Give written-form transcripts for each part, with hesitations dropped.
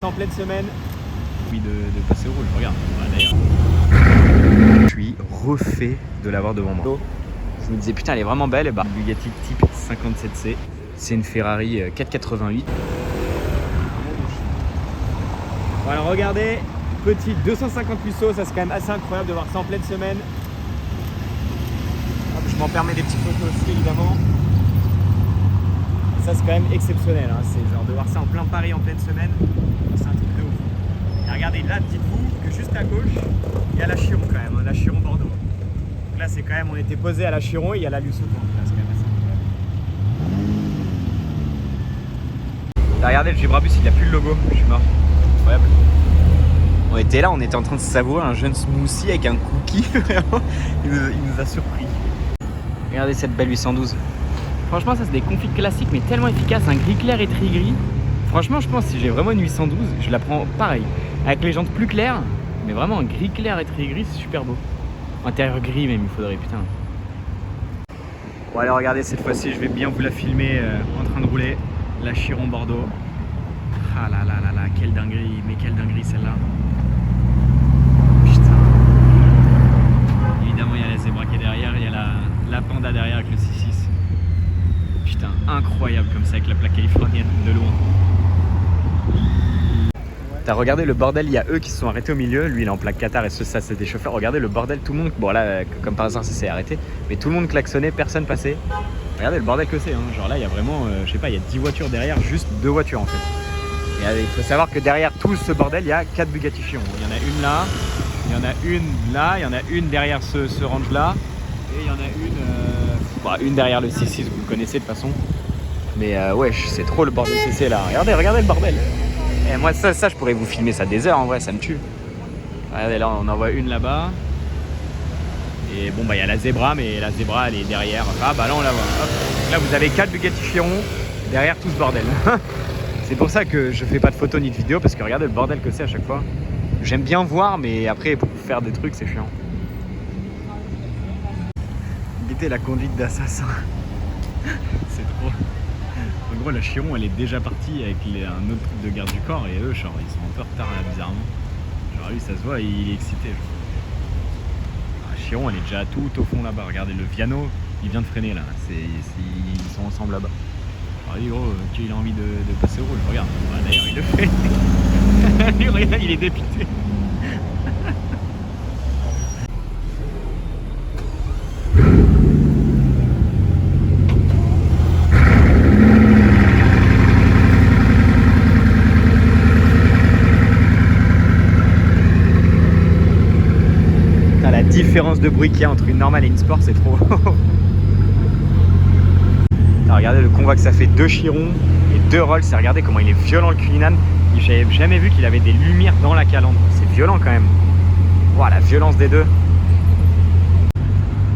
En pleine semaine. Oui, de passer au rouge, regarde. D'ailleurs. Je suis refait de l'avoir devant moi. Je me disais putain elle est vraiment belle. Bah, Bugatti type 57C. C'est une Ferrari 488. Bon alors regardez, petit 250 lusso, ça c'est quand même assez incroyable de voir ça en pleine semaine. Hop, je m'en permets des petites photos aussi évidemment. Ça c'est quand même exceptionnel, hein. C'est genre de voir ça en plein Paris en pleine semaine, c'est un truc de ouf. Et regardez là, dites-vous que juste à gauche, il y a la Chiron quand même, hein, la Chiron Bordeaux. Donc là c'est quand même, on était posé à la Chiron et il y a la Lusso. Là c'est quand même assez incroyable. Là, regardez le Gebrabus, il n'y a plus le logo, je suis mort. Incroyable. On était là, on était en train de savourer un jeune smoothie avec un cookie, vraiment. Il nous a surpris. Regardez cette belle 812. Franchement, ça c'est des configs classiques, mais tellement efficaces. Un gris clair et très gris. Franchement, je pense que si j'ai vraiment une 812, je la prends pareil. Avec les jantes plus claires, mais vraiment un gris clair et très gris, c'est super beau. Intérieur gris même, il faudrait, putain. Bon, allez, regardez, cette fois-ci, je vais bien vous la filmer en train de rouler. La Chiron Bordeaux. Ah là là là là, quelle dinguerie, mais quelle dinguerie celle-là. Putain. Évidemment, il y a la Zebra qui est derrière, il y a la Panda derrière avec le 6.6. Putain, incroyable comme ça avec la plaque californienne de loin. T'as regardé le bordel, il y a eux qui se sont arrêtés au milieu. Lui, il est en plaque Qatar et ça, c'est des chauffeurs. Regardez le bordel, tout le monde. Bon, là, comme par hasard, ça s'est arrêté. Mais tout le monde klaxonnait, personne passait. Regardez le bordel que c'est. Hein. Genre là, il y a vraiment, je sais pas, il y a 10 voitures derrière, juste 2 voitures en fait. Et il faut savoir que derrière tout ce bordel, il y a 4 Bugatti Chiron. Il y en a une là, il y en a une là, il y en a une derrière ce range là. Et il y en a une derrière le 6.6, vous le connaissez de toute façon. Mais wesh, c'est trop le bordel CC là. Regardez le bordel. Et moi ça je pourrais vous filmer ça des heures en vrai, ça me tue. Regardez là, on en voit une là-bas. Et bon bah il y a la Zebra, mais la Zebra elle est derrière. Ah bah là on la voit. Hop. Là vous avez 4 Bugatti Chiron derrière tout ce bordel. C'est pour ça que je fais pas de photos ni de vidéos, parce que regardez le bordel que c'est à chaque fois. J'aime bien voir, mais après pour faire des trucs c'est chiant. Guettez la conduite d'assassin. C'est trop. En gros la Chiron elle est déjà partie avec un autre truc de garde du corps, et eux genre ils sont un peu en retard là bizarrement. Genre lui ça se voit, il est excité. La Chiron elle est déjà tout au fond là-bas. Regardez le Viano, il vient de freiner là. Ils sont ensemble là-bas. Alors lui gros, il a envie de passer au rouge, regarde. Ah, d'ailleurs il le fait. Lui regarde, il est dépité. La différence de bruit qu'il y a entre une normale et une sport, c'est trop. Regardez le convoi que ça fait, 2 Chirons et 2 Rolls. Regardez comment il est violent le Cullinan. J'avais jamais vu qu'il avait des lumières dans la calandre. C'est violent quand même. Wow, la violence des deux.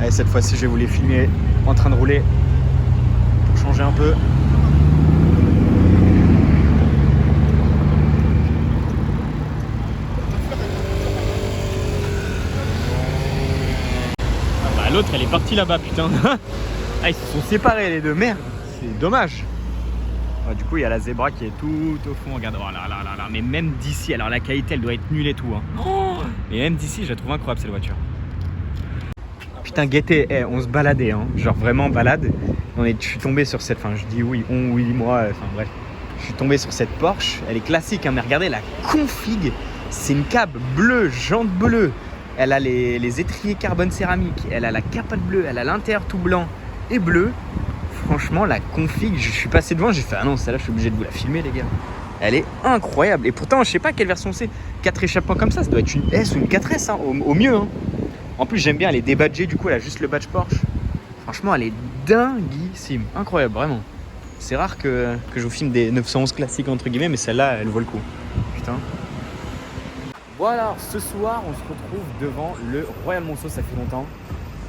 Allez, cette fois-ci je vais vous les filmer en train de rouler pour changer un peu. L'autre elle est partie là-bas, putain. Ah, ils se sont séparés les deux, merde, c'est dommage. Ah, du coup il y a la Zebra qui est tout au fond, regarde, oh là là là là. Mais même d'ici, alors la qualité elle doit être nulle et tout hein. Oh, mais même d'ici je la trouve incroyable cette voiture. Putain guettez, on se baladait hein, genre vraiment balade. Je suis tombé sur cette, enfin je dis oui, moi, enfin bref. Je suis tombé sur cette Porsche, elle est classique hein, mais regardez la config, c'est une cab bleue, jante bleue. Elle a les étriers carbone céramique, elle a la capotale bleue, elle a l'intérieur tout blanc et bleu. Franchement, la config, je suis passé devant, j'ai fait ah non, celle-là, je suis obligé de vous la filmer, les gars. Elle est incroyable. Et pourtant, je sais pas quelle version c'est. 4 échappements comme ça doit être une S ou une 4S, hein, au mieux. Hein. En plus, j'aime bien, elle est débadgée, du coup, elle a juste le badge Porsche. Franchement, elle est dinguissime. Incroyable, vraiment. C'est rare que je vous filme des 911 classiques, entre guillemets, mais celle-là, elle vaut le coup. Putain. Voilà, alors ce soir on se retrouve devant le Royal Monceau, ça fait longtemps.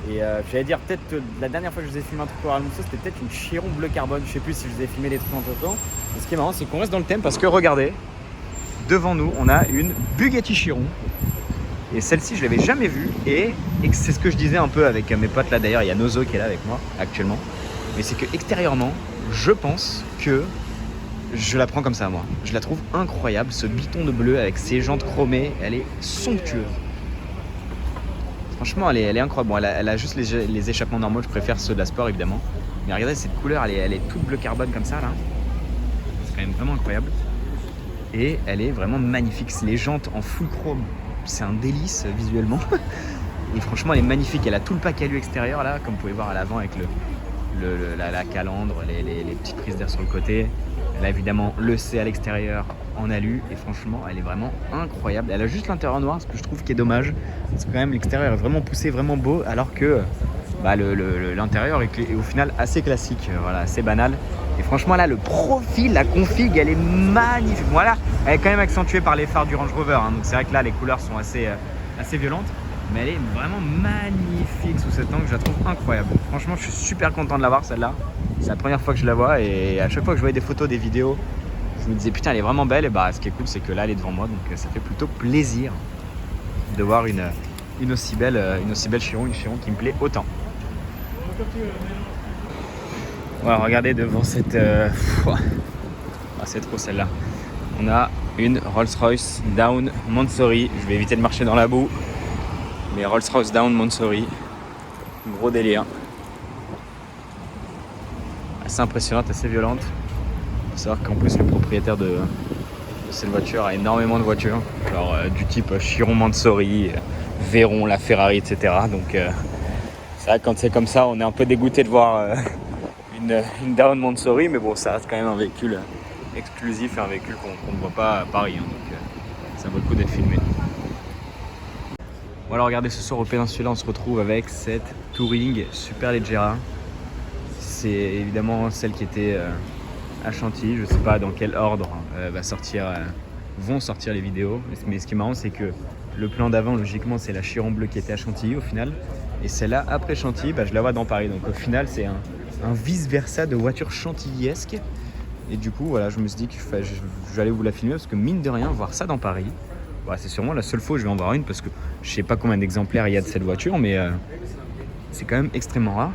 Et j'allais dire peut-être la dernière fois que je vous ai filmé un truc au Royal Monceau, c'était peut-être une Chiron bleu carbone. Je sais plus si je vous ai filmé des trucs entre temps. Mais ce qui est marrant, c'est qu'on reste dans le thème parce que regardez, devant nous on a une Bugatti Chiron. Et celle-ci je l'avais jamais vue. Et c'est ce que je disais un peu avec mes potes là, d'ailleurs il y a Nozo qui est là avec moi actuellement. Mais c'est que extérieurement, je pense que je la prends comme ça moi. Je la trouve incroyable, ce biton de bleu avec ses jantes chromées, elle est somptueuse. Franchement, elle est incroyable. Bon, elle a juste les échappements normaux, je préfère ceux de la Sport évidemment. Mais regardez cette couleur, elle est toute bleu carbone comme ça là. C'est quand même vraiment incroyable. Et elle est vraiment magnifique. Les jantes en full chrome, c'est un délice visuellement. Et franchement, elle est magnifique. Elle a tout le pack alu extérieur là, comme vous pouvez voir à l'avant avec la calandre, les petites prises d'air sur le côté. Elle a évidemment le C à l'extérieur en alu et franchement elle est vraiment incroyable. Elle a juste l'intérieur noir, ce que je trouve qui est dommage. Parce que quand même l'extérieur est vraiment poussé, vraiment beau, alors que l'intérieur est au final assez classique, voilà, assez banal. Et franchement là le profil, la config, elle est magnifique. Voilà, elle est quand même accentuée par les phares du Range Rover, hein, donc c'est vrai que là les couleurs sont assez violentes. Mais elle est vraiment magnifique sous cet angle, je la trouve incroyable. Franchement, je suis super content de l'avoir celle-là. C'est la première fois que je la vois et à chaque fois que je voyais des photos, des vidéos, je me disais putain elle est vraiment belle. Et bah ce qui est cool c'est que là elle est devant moi, donc ça fait plutôt plaisir de voir une aussi belle Chiron, une Chiron qui me plaît autant. Voilà, regardez devant cette... c'est trop celle-là. On a une Rolls-Royce Dawn Mansory. Je vais éviter de marcher dans la boue. Mais Rolls-Royce Dawn Mansory, gros délire. Assez impressionnante, assez violente. Il faut savoir qu'en plus le propriétaire de cette voiture a énormément de voitures, genre du type Chiron Mansory, Veyron, la Ferrari, etc. Donc c'est vrai que quand c'est comme ça, on est un peu dégoûté de voir une Dawn Mansory, mais bon, ça reste quand même un véhicule exclusif et un véhicule qu'on ne voit pas à Paris, hein, donc ça vaut le coup d'être filmé. Bon alors regardez, ce soir au Péninsula on se retrouve avec cette Touring Superleggera. C'est évidemment celle qui était à Chantilly. Je ne sais pas dans quel ordre vont sortir les vidéos, mais ce qui est marrant c'est que le plan d'avant logiquement c'est la Chiron bleue qui était à Chantilly au final, et celle-là après Chantilly je la vois dans Paris, donc au final c'est un vice versa de voiture chantillyesque. Et du coup voilà, je me suis dit que j'allais vous la filmer parce que mine de rien voir ça dans Paris, c'est sûrement la seule fois où je vais en voir une, parce que je sais pas combien d'exemplaires il y a de cette voiture, mais c'est quand même extrêmement rare.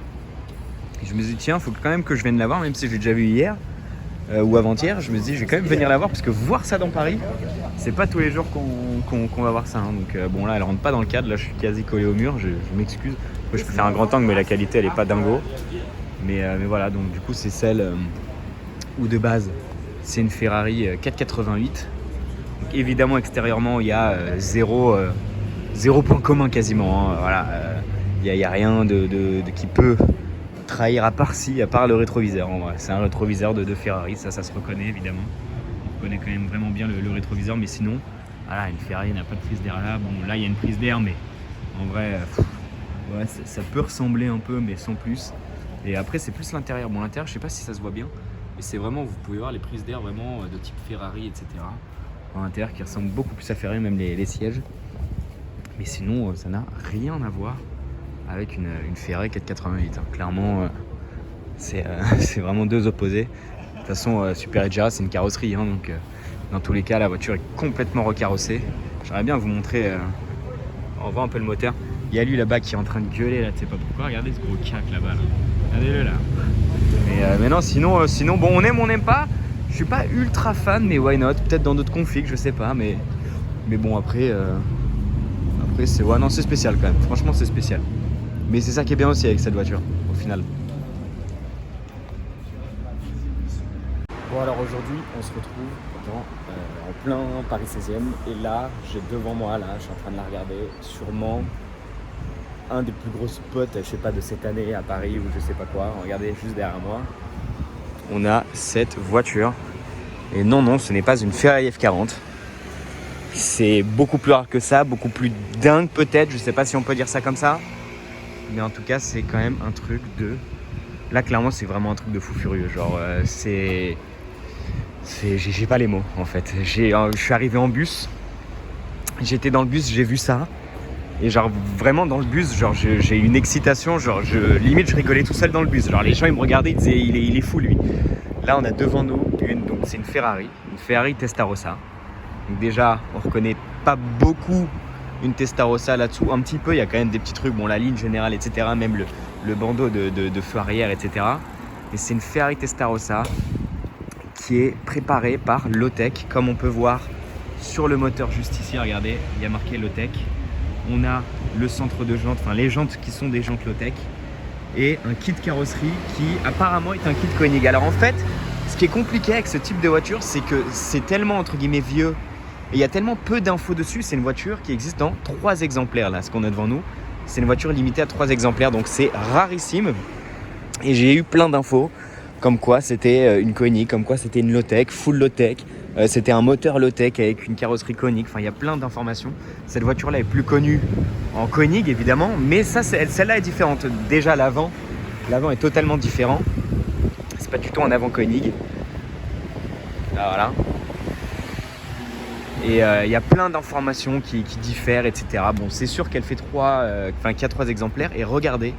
Et je me suis dit tiens, faut quand même que je vienne la voir, même si j'ai déjà vu hier ou avant-hier. Je me suis dit je vais quand même venir la voir parce que voir ça dans Paris, c'est pas tous les jours qu'on va voir ça, hein. Donc bon là elle rentre pas dans le cadre, là je suis quasi collé au mur, je m'excuse. Après, je peux faire un grand angle mais la qualité elle est pas dingo. Mais voilà, donc du coup c'est celle où de base c'est une Ferrari 488. Donc évidemment extérieurement il y a zéro point commun quasiment, hein. Voilà, il y a rien de qui peut trahir à part le rétroviseur. En vrai, c'est un rétroviseur de Ferrari, ça se reconnaît évidemment. On reconnaît quand même vraiment bien le rétroviseur, mais sinon, voilà, une Ferrari n'a pas de prise d'air là. Bon, là il y a une prise d'air, mais en vrai, ça peut ressembler un peu, mais sans plus. Et après c'est plus l'intérieur. Bon, l'intérieur, je sais pas si ça se voit bien, mais c'est vraiment, vous pouvez voir les prises d'air vraiment de type Ferrari, etc. À l'intérieur qui ressemble beaucoup plus à Ferrari, même les sièges. Mais sinon, ça n'a rien à voir avec une Ferrari 488. Hein. Clairement, c'est vraiment deux opposés. De toute façon, Superleggera, c'est une carrosserie, hein, donc dans tous les cas, la voiture est complètement recarrossée. J'aimerais bien vous montrer. On voit un peu le moteur. Il y a lui là-bas qui est en train de gueuler, là, tu sais pas pourquoi. Regardez ce gros cac là-bas. Là. Regardez-le là. Mais non, sinon, bon, on aime ou on n'aime pas. Je suis pas ultra fan, mais why not? Peut-être dans d'autres configs, je sais pas. Mais bon, après c'est c'est spécial quand même. Franchement, c'est spécial. Mais c'est ça qui est bien aussi avec cette voiture, au final. Bon alors aujourd'hui, on se retrouve en plein Paris 16e. Et là, j'ai devant moi, là, je suis en train de la regarder, sûrement un des plus gros spots, je sais pas, de cette année à Paris ou je sais pas quoi. Regardez juste derrière moi. On a cette voiture. Et non, ce n'est pas une Ferrari F40. C'est beaucoup plus rare que ça, beaucoup plus dingue peut-être. Je sais pas si on peut dire ça comme ça. Mais en tout cas, c'est quand même un truc de... Là, clairement, c'est vraiment un truc de fou furieux. Genre, j'ai pas les mots, en fait. Je suis arrivé en bus. J'étais dans le bus, j'ai vu ça. Et genre, vraiment dans le bus, genre, j'ai eu une excitation. Genre, limite, je rigolais tout seul dans le bus. Genre, les gens, ils me regardaient, ils disaient, il est fou, lui. Là, on a devant nous donc c'est une Ferrari Testarossa. Donc déjà, on reconnaît pas beaucoup une Testarossa là-dessous, un petit peu, il y a quand même des petits trucs, bon la ligne générale, etc., même le bandeau de feu arrière, etc. Et c'est une Ferrari Testarossa qui est préparée par Lotech, comme on peut voir sur le moteur juste ici, regardez, il y a marqué Lotech. On a le centre de jantes, enfin les jantes qui sont des jantes Lotech et un kit carrosserie qui apparemment est un kit Koenig. Alors en fait, ce qui est compliqué avec ce type de voiture, c'est que c'est tellement entre guillemets vieux et il y a tellement peu d'infos dessus. C'est une voiture qui existe dans 3 exemplaires là, ce qu'on a devant nous. C'est une voiture limitée à 3 exemplaires, donc c'est rarissime. Et j'ai eu plein d'infos, comme quoi c'était une Koenig, comme quoi c'était une Lotech, full Lotech. C'était un moteur Lotech avec une carrosserie Koenig. Enfin, il y a plein d'informations. Cette voiture-là est plus connue en Koenig, évidemment. Mais ça, celle-là est différente. Déjà, l'avant est totalement différent. C'est pas du tout un avant Koenig. Là, voilà. Et il y a plein d'informations qui diffèrent, etc. Bon, c'est sûr qu'elle fait qu'il y a 3 exemplaires. Et regardez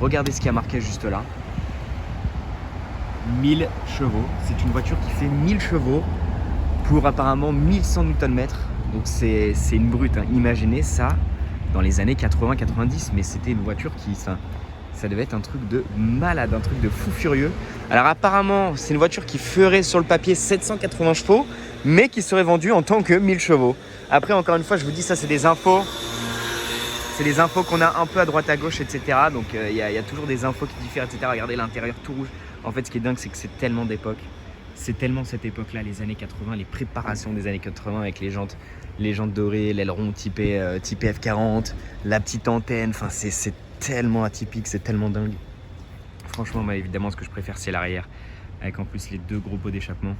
ce qu'il y a marqué juste là. 1000 chevaux. C'est une voiture qui fait 1000 chevaux pour apparemment 1100 Nm. Donc c'est une brute. Hein. Imaginez ça dans les années 80-90. Mais c'était une voiture qui... Ça devait être un truc de malade, un truc de fou furieux. Alors apparemment, c'est une voiture qui ferait sur le papier 780 chevaux, mais qui serait vendue en tant que 1000 chevaux. Après, encore une fois, je vous dis, ça c'est des infos. C'est des infos qu'on a un peu à droite à gauche, etc. Donc il y a toujours des infos qui diffèrent, etc. Regardez l'intérieur tout rouge. En fait, ce qui est dingue, c'est que c'est tellement d'époque. C'est tellement cette époque-là, les années 80, les préparations des années 80 avec les jantes dorées, l'aileron typé F40, la petite antenne. Enfin, c'est tellement atypique, c'est tellement dingue. Franchement, moi, évidemment, ce que je préfère, c'est l'arrière. Avec en plus les 2 gros pots d'échappement.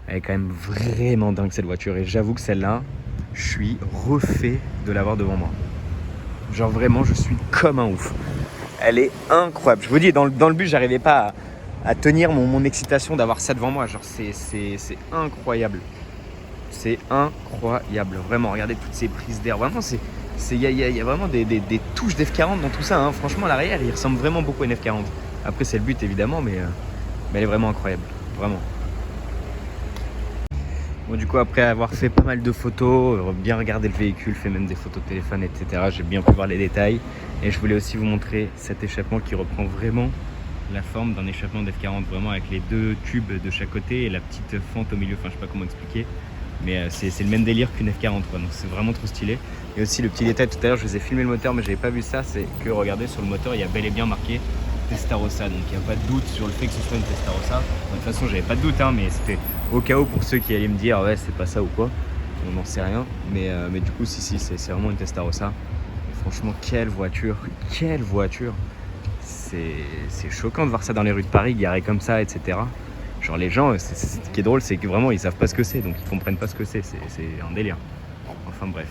Elle est quand même vraiment dingue cette voiture. Et j'avoue que celle-là, je suis refait de l'avoir devant moi. Genre vraiment, je suis comme un ouf. Elle est incroyable. Je vous dis, dans le bus, j'arrivais pas à tenir mon excitation d'avoir ça devant moi. Genre, c'est incroyable. C'est incroyable. Vraiment, regardez toutes ces prises d'air. Vraiment, il y a vraiment des touches d'F40 dans tout ça. Hein. Franchement, l'arrière, il ressemble vraiment beaucoup à une F40. Après, c'est le but, évidemment, mais elle est vraiment incroyable. Vraiment. Bon, du coup, après avoir fait pas mal de photos, bien regardé le véhicule, fait même des photos de téléphone, etc., j'ai bien pu voir les détails. Et je voulais aussi vous montrer cet échappement qui reprend vraiment la forme d'un échappement d'F40, vraiment avec les 2 tubes de chaque côté et la petite fente au milieu. Enfin, je sais pas comment expliquer, mais c'est le même délire qu'une F40, quoi. Donc c'est vraiment trop stylé. Et aussi le petit détail, tout à l'heure, je vous ai filmé le moteur, mais j'avais pas vu ça, c'est que regardez sur le moteur, il y a bel et bien marqué Testarossa, donc il n'y a pas de doute sur le fait que ce soit une Testarossa. De toute façon, j'avais pas de doute, hein, mais c'était au cas où pour ceux qui allaient me dire ouais, c'est pas ça ou quoi. On n'en sait rien, mais du coup, si, c'est vraiment une Testarossa. Et franchement, quelle voiture, quelle voiture! C'est choquant de voir ça dans les rues de Paris, garé comme ça, etc. Genre les gens, ce qui est drôle, c'est que vraiment ils savent pas ce que c'est, donc ils comprennent pas ce que c'est un délire. Enfin bref.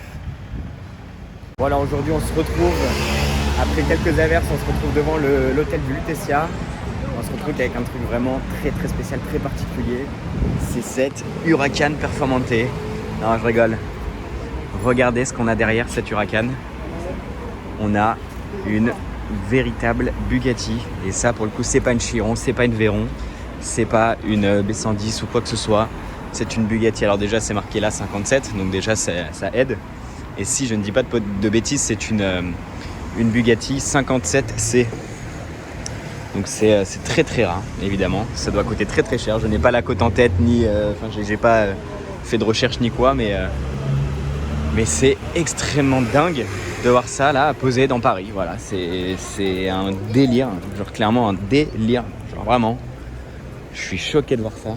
Voilà, aujourd'hui on se retrouve, après quelques averses, on se retrouve devant l'hôtel du Lutetia. On se retrouve avec un truc vraiment très très spécial, très particulier. C'est cette Huracan Performante. Non, je rigole. Regardez ce qu'on a derrière cette Huracan. On a une véritable Bugatti. Et ça, pour le coup, c'est pas une Chiron, c'est pas une Veyron, c'est pas une B110 ou quoi que ce soit. C'est une Bugatti. Alors déjà, c'est marqué là 57, donc déjà ça aide. Et si je ne dis pas de bêtises, c'est une Bugatti 57C. Donc c'est très très rare, évidemment. Ça doit coûter très très cher. Je n'ai pas la cote en tête, ni j'ai pas fait de recherche ni quoi, mais c'est extrêmement dingue de voir ça là posé dans Paris. Voilà, c'est un délire, genre clairement un délire. Genre vraiment, je suis choqué de voir ça.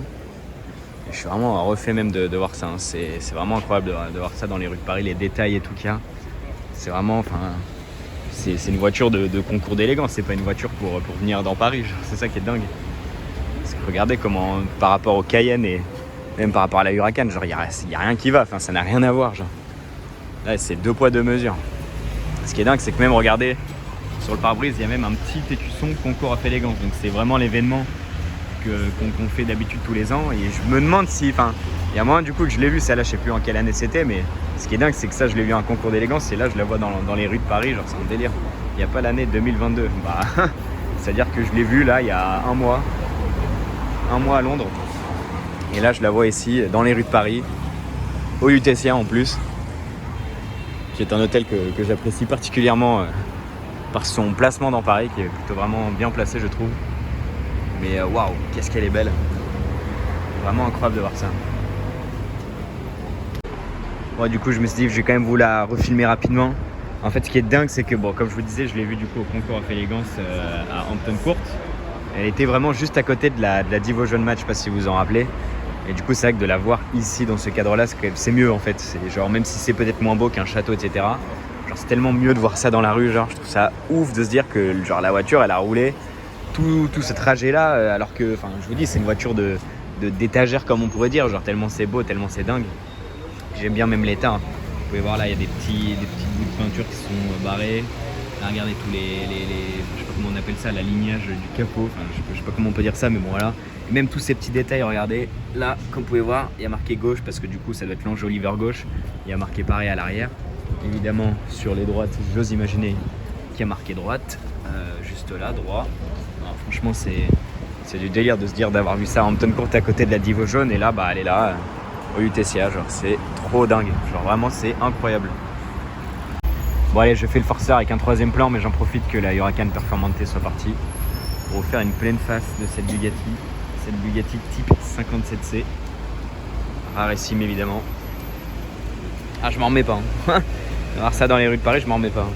Je suis vraiment refait même de voir ça. Hein. C'est vraiment incroyable de voir ça dans les rues de Paris, les détails et tout qu'il y a. C'est vraiment, c'est une voiture de concours d'élégance. C'est pas une voiture pour venir dans Paris. C'est ça qui est dingue. Parce que regardez comment, par rapport au Cayenne et même par rapport à la Huracan, genre y a rien qui va. Enfin, ça n'a rien à voir. Genre. Là, c'est 2 poids 2 mesures. Ce qui est dingue, c'est que même regardez sur le pare-brise, il y a même un petit écusson concours à élégance. Donc c'est vraiment l'événement qu'on fait d'habitude tous les ans. Et je me demande si, il y a moyen du coup que je l'ai vu, celle-là, je sais plus en quelle année c'était, mais ce qui est dingue, c'est que ça, je l'ai vu à un concours d'élégance et là, je la vois dans les rues de Paris, genre c'est un délire. Il n'y a pas l'année 2022. C'est-à-dire que je l'ai vu là, il y a un mois à Londres. Et là, je la vois ici, dans les rues de Paris, au Lutetia en plus, qui est un hôtel que j'apprécie particulièrement par son placement dans Paris, qui est plutôt vraiment bien placé, je trouve. Mais waouh, qu'est-ce qu'elle est belle. Vraiment incroyable de voir ça. Bon, du coup, je me suis dit que je vais quand même vous la refilmer rapidement. En fait, ce qui est dingue, c'est que, bon, comme je vous disais, je l'ai vu du coup au concours of Elegance à Hampton Court. Elle était vraiment juste à côté de la Devotion Match, je sais pas si vous vous en rappelez. Et du coup, c'est vrai que de la voir ici, dans ce cadre-là, c'est mieux en fait. C'est genre, même si c'est peut-être moins beau qu'un château, etc. Genre, c'est tellement mieux de voir ça dans la rue. Genre, je trouve ça ouf de se dire que genre, la voiture, elle a roulé tout ce trajet-là, alors que, enfin, je vous dis, c'est une voiture d'étagère, comme on pourrait dire. Genre, tellement c'est beau, tellement c'est dingue. J'aime bien même l'état. Hein. Vous pouvez voir là, il y a des petits bouts de peinture qui sont barrés. Là, regardez tous les je sais pas comment on appelle ça, l'alignage du capot. Enfin, je sais pas comment on peut dire ça, mais bon voilà. Et même tous ces petits détails, regardez. Là, comme vous pouvez voir, il y a marqué gauche parce que du coup, ça doit être l'enjoliveur gauche. Il y a marqué pareil à l'arrière. Évidemment, sur les droites, j'ose imaginer qu'il y a marqué droite. Juste là, droit. Alors, franchement, c'est du délire de se dire d'avoir vu ça à Hampton Court à côté de la Divo jaune. Et là, bah, elle est là. Au UTCA, genre c'est trop dingue, genre vraiment c'est incroyable. Bon allez, je fais le forceur avec un troisième plan, mais j'en profite que la Huracan Performante soit partie pour vous faire une pleine face de cette Bugatti type 57C, rarissime évidemment. Ah, je m'en remets pas, hein. Voir ça dans les rues de Paris, je m'en remets pas.